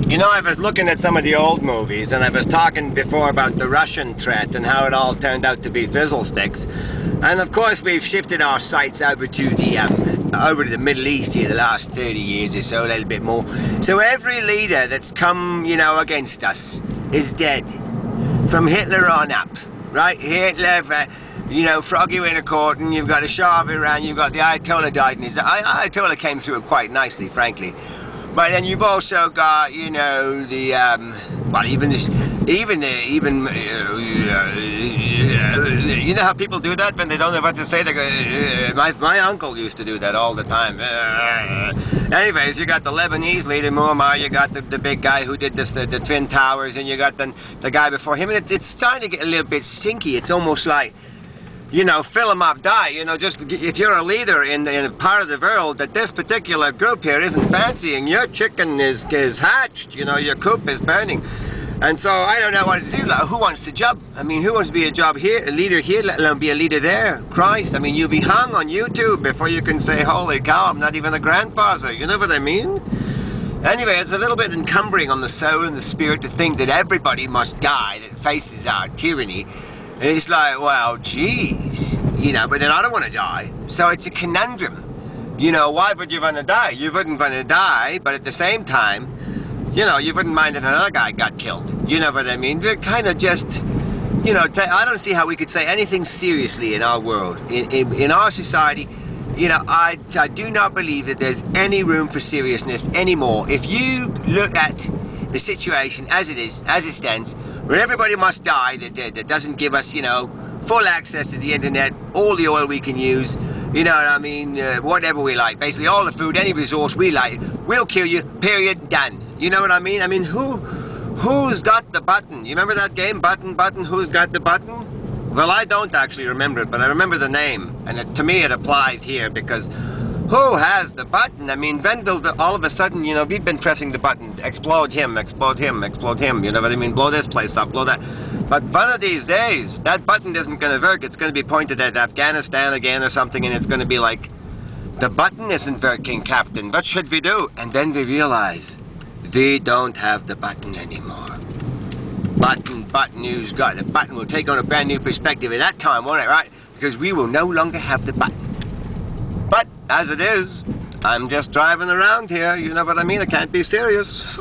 You know, I was looking at some of the old movies, and I was talking before about the Russian threat and how it all turned out to be fizzlesticks. And of course, we've shifted our sights over to the Middle East here the last 30 years or so, a little bit more. So every leader that's come, you know, against us is dead. From Hitler on up, right? Hitler, you know, Froggy Winterkorten, you've got the Shah of Iran, you've got the Ayatollah died, and his Ayatollah came through it quite nicely, frankly. But then you've also got, you know, the, well, you know how people do that when they don't know what to say? They go, my uncle used to do that all the time. Anyways, you got the Lebanese leader, Muammar, you got the big guy who did this, the Twin Towers, and you got the guy before him, and it's starting to get a little bit stinky. It's almost like, you know, fill them up, die. You know, just if you're a leader in a part of the world that this particular group here isn't fancying, your chicken is hatched. You know, your coop is burning. And so I don't know what to do. Like, who wants the job? I mean, who wants to be a leader here, let alone be a leader there? Christ, I mean, you'll be hung on YouTube before you can say, holy cow, I'm not even a grandfather. You know what I mean? Anyway, it's a little bit encumbering on the soul and the spirit to think that everybody must die that faces our tyranny. And it's like, well, geez, you know, but then I don't want to die. So it's a conundrum. You know, why would you want to die? You wouldn't want to die, but at the same time, you know, you wouldn't mind if another guy got killed. You know what I mean? They're kind of just, you know, I don't see how we could say anything seriously in our world. In our society, you know, I do not believe that there's any room for seriousness anymore. If you look at the situation as it is, as it stands, where everybody must die, that doesn't give us, you know, full access to the internet, all the oil we can use, you know what I mean, whatever we like, basically all the food, any resource we like, we'll kill you, period, done. You know what I mean? I mean, who's got the button? You remember that game, Button, who's got the button? Well, I don't actually remember it, but I remember the name, and to me it applies here, because who has the button? I mean, Venville, all of a sudden, you know, we've been pressing the button, explode him, explode him, explode him, you know what I mean? Blow this place up, blow that. But one of these days, that button isn't going to work. It's going to be pointed at Afghanistan again or something, and it's going to be like, the button isn't working, Captain. What should we do? And then we realize, we don't have the button anymore. Button, who's got the button will take on a brand new perspective at that time, won't it, right? Because we will no longer have the button. But, as it is, I'm just driving around here, you know what I mean? I can't be serious.